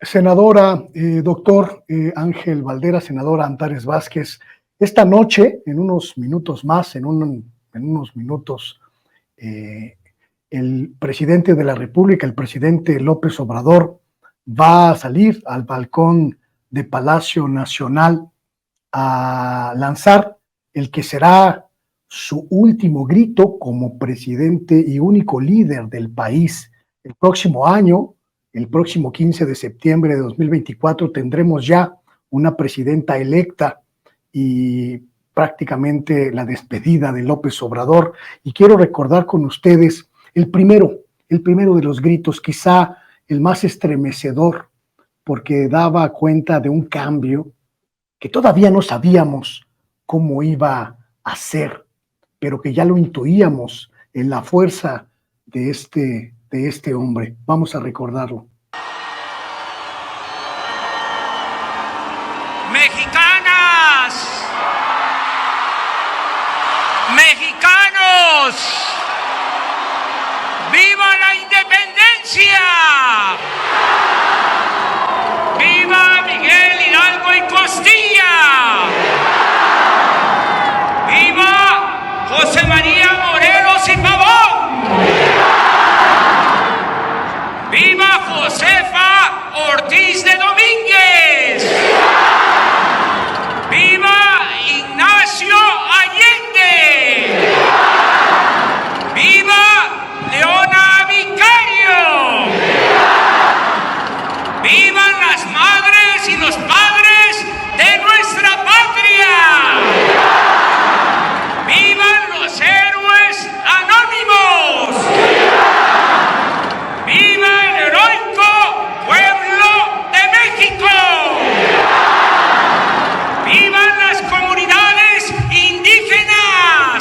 Senadora, doctor Ángel Valderas, senadora Antares Vázquez, esta noche, en unos minutos más, en unos minutos, el presidente de la República, el presidente López Obrador, va a salir al balcón de Palacio Nacional a lanzar el que será su último grito como presidente y único líder del país. El próximo año, el próximo 15 de septiembre de 2024, tendremos ya una presidenta electa y prácticamente la despedida de López Obrador. Y quiero recordar con ustedes el primero de los gritos, quizá el más estremecedor, porque daba cuenta de un cambio que todavía no sabíamos cómo iba a ser, pero que ya lo intuíamos en la fuerza de este hombre. Vamos a recordarlo. Mexicanas, mexicanos, ¡viva la independencia! ¡Viva Miguel Hidalgo y Costilla! ¡Viva José María Morelos y Pavón! ¡Viva Josefa Ortiz de Domínguez! ¡Viva Ignacio Allende! ¡Viva Leona Vicario! ¡Vivan las madres y los padres de nuestra patria! ¡Vivan los héroes anónimos! ¡Viva el heroico pueblo de México! ¡Vivan las comunidades indígenas!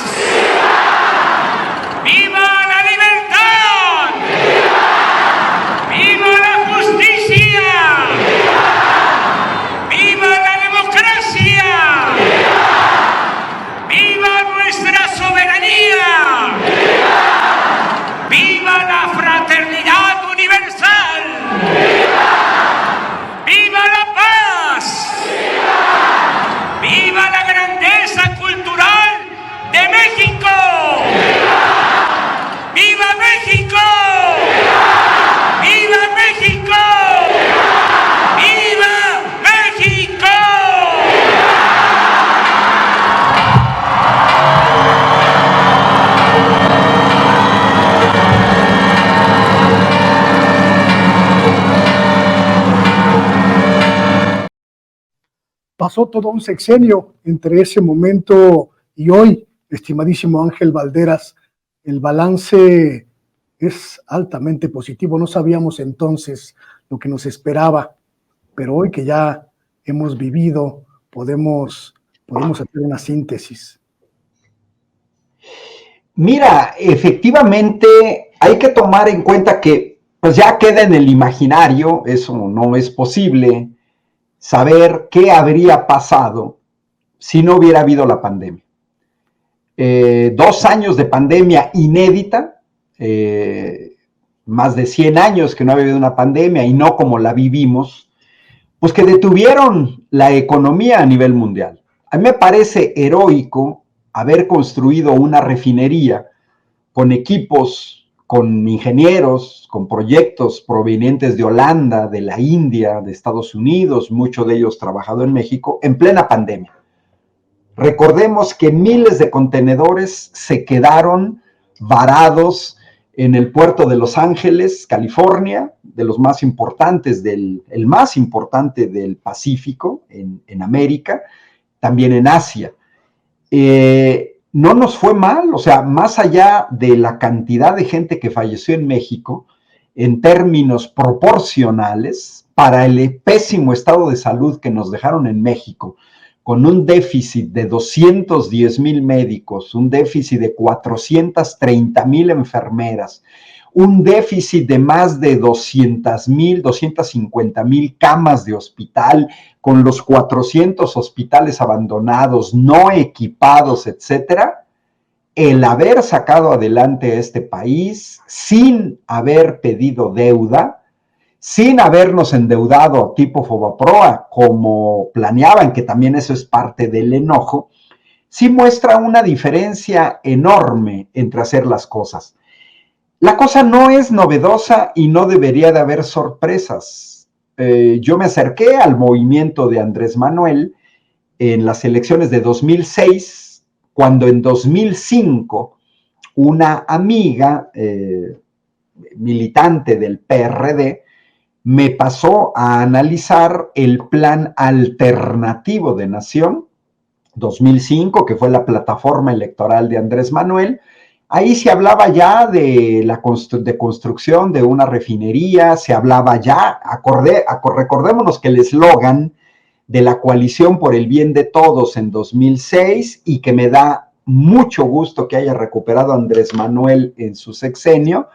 ¡Viva la libertad! ¡Viva la justicia! ¡Viva la democracia! ¡Viva nuestra soberanía! ¡Viva la fraternidad universal! ¡Viva la paz! ¡Viva la grandeza cultural de México! ¡Viva México! ¡Viva México! ¡Viva México! Pasó todo un sexenio entre ese momento y hoy, estimadísimo Ángel Valderas. El balance es altamente positivo. No sabíamos entonces lo que nos esperaba, pero hoy que ya hemos vivido, podemos hacer una síntesis. Mira, efectivamente hay que tomar en cuenta que pues ya queda en el imaginario, eso no es posible, saber qué habría pasado si no hubiera habido la pandemia. 2 años de pandemia inédita, más de 100 años que no había habido una pandemia y no como la vivimos, pues que detuvieron la economía a nivel mundial. A mí me parece heroico haber construido una refinería con equipos, con ingenieros, con proyectos provenientes de Holanda, de la India, de Estados Unidos, muchos de ellos trabajado en México, en plena pandemia. Recordemos que miles de contenedores se quedaron varados en el puerto de Los Ángeles, California, de los más importantes, el más importante del Pacífico, en América, también en Asia. No nos fue mal, o sea, más allá de la cantidad de gente que falleció en México, en términos proporcionales, para el pésimo estado de salud que nos dejaron en México, con un déficit de 210,000 médicos, un déficit de 430,000 enfermeras, un déficit de más de 200,000, 250,000 camas de hospital, con los 400 hospitales abandonados, no equipados, etcétera, el haber sacado adelante a este país sin haber pedido deuda, sin habernos endeudado tipo Fobaproa, como planeaban, que también eso es parte del enojo, sí muestra una diferencia enorme entre hacer las cosas. La cosa no es novedosa y no debería de haber sorpresas. Yo me acerqué al movimiento de Andrés Manuel en las elecciones de 2006, cuando en 2005 una amiga militante del PRD me pasó a analizar el plan alternativo de Nación 2005, que fue la plataforma electoral de Andrés Manuel. Ahí se hablaba ya de la construcción de una refinería, se hablaba ya, recordémonos que el eslogan de la coalición por el bien de todos en 2006, y que me da mucho gusto que haya recuperado Andrés Manuel en su sexenio,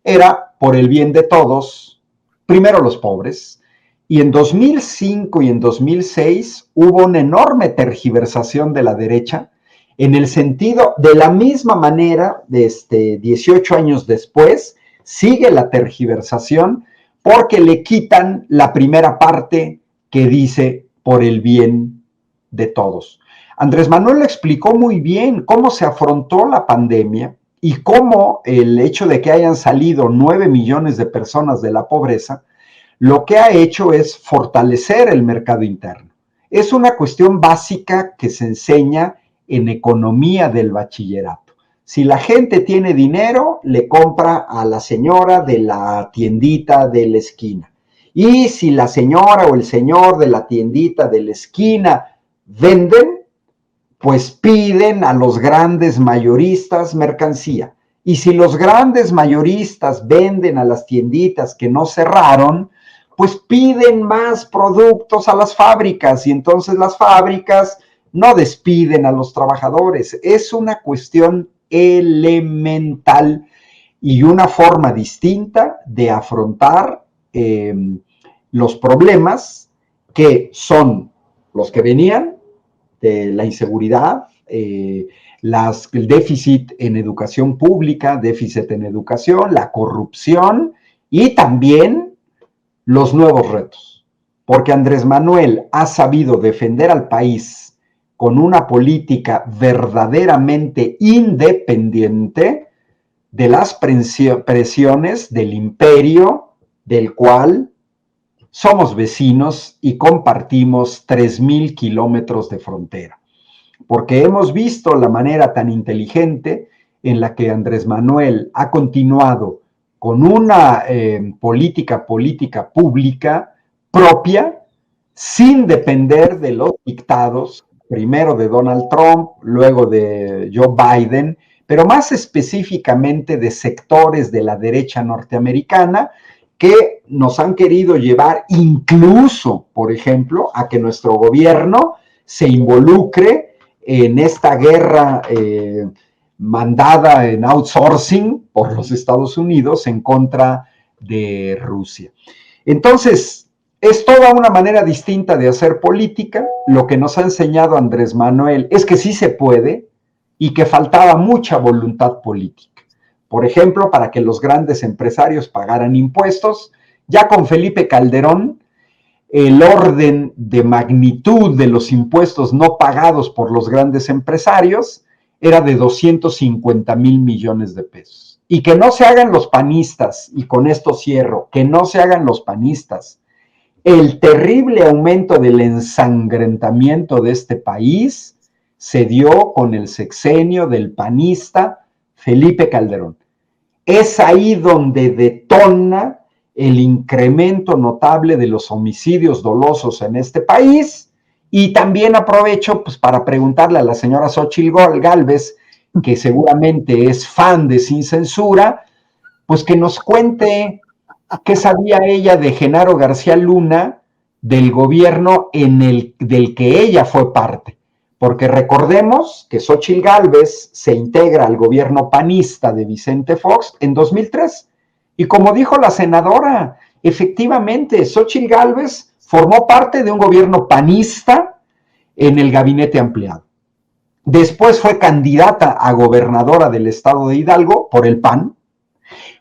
era por el bien de todos, primero los pobres. Y en 2005 y en 2006 hubo una enorme tergiversación de la derecha, en el sentido, de la misma manera, 18 años después, sigue la tergiversación, porque le quitan la primera parte que dice por el bien de todos. Andrés Manuel explicó muy bien cómo se afrontó la pandemia y cómo el hecho de que hayan salido 9 millones de personas de la pobreza, lo que ha hecho es fortalecer el mercado interno. Es una cuestión básica que se enseña en economía del bachillerato. Si la gente tiene dinero, le compra a la señora de la tiendita de la esquina. Y si la señora o el señor de la tiendita de la esquina venden, pues piden a los grandes mayoristas mercancía. Y si los grandes mayoristas venden a las tienditas que no cerraron, pues piden más productos a las fábricas, y entonces las fábricas no despiden a los trabajadores. Es una cuestión elemental y una forma distinta de afrontar los problemas, que son los que venían de la inseguridad, el déficit en educación pública, déficit en educación, la corrupción y también los nuevos retos. Porque Andrés Manuel ha sabido defender al país con una política verdaderamente independiente de las presiones del imperio del cual somos vecinos y compartimos 3,000 kilómetros de frontera. Porque hemos visto la manera tan inteligente en la que Andrés Manuel ha continuado con una política pública propia, sin depender de los dictados, primero de Donald Trump, luego de Joe Biden, pero más específicamente de sectores de la derecha norteamericana que nos han querido llevar incluso, por ejemplo, a que nuestro gobierno se involucre en esta guerra mandada en outsourcing por los Estados Unidos en contra de Rusia. Entonces, es toda una manera distinta de hacer política. Lo que nos ha enseñado Andrés Manuel es que sí se puede y que faltaba mucha voluntad política. Por ejemplo, para que los grandes empresarios pagaran impuestos, ya con Felipe Calderón, el orden de magnitud de los impuestos no pagados por los grandes empresarios era de 250,000 millones de pesos. Y que no se hagan los panistas, y con esto cierro, que no se hagan los panistas, el terrible aumento del ensangrentamiento de este país se dio con el sexenio del panista Felipe Calderón. Es ahí donde detona el incremento notable de los homicidios dolosos en este país. Y también aprovecho pues, para preguntarle a la señora Xóchitl Gálvez, que seguramente es fan de Sin Censura, pues que nos cuente qué sabía ella de Genaro García Luna, del gobierno del que ella fue parte. Porque recordemos que Xóchitl Gálvez se integra al gobierno panista de Vicente Fox en 2003. Y como dijo la senadora, efectivamente, Xóchitl Gálvez formó parte de un gobierno panista en el gabinete ampliado. Después fue candidata a gobernadora del estado de Hidalgo por el PAN.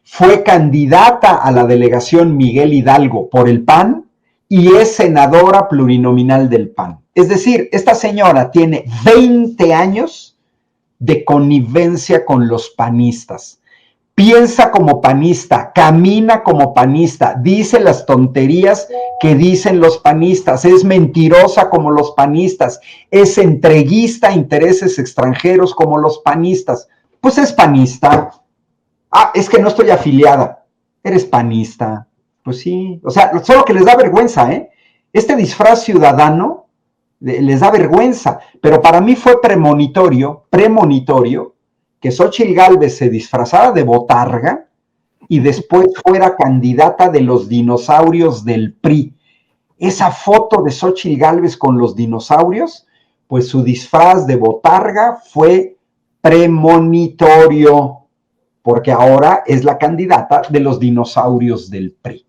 Fue candidata a la delegación Miguel Hidalgo por el PAN y es senadora plurinominal del PAN. Es decir, esta señora tiene 20 años de connivencia con los panistas. Piensa como panista, camina como panista, dice las tonterías que dicen los panistas, es mentirosa como los panistas, es entreguista a intereses extranjeros como los panistas. Pues es panista. Ah, es que no estoy afiliada. Eres panista. Pues sí. O sea, solo que les da vergüenza, ¿eh? Este disfraz ciudadano les da vergüenza. Pero para mí fue premonitorio que Xóchitl Gálvez se disfrazara de botarga y después fuera candidata de los dinosaurios del PRI. Esa foto de Xóchitl Gálvez con los dinosaurios, pues su disfraz de botarga fue premonitorio, porque ahora es la candidata de los dinosaurios del PRI.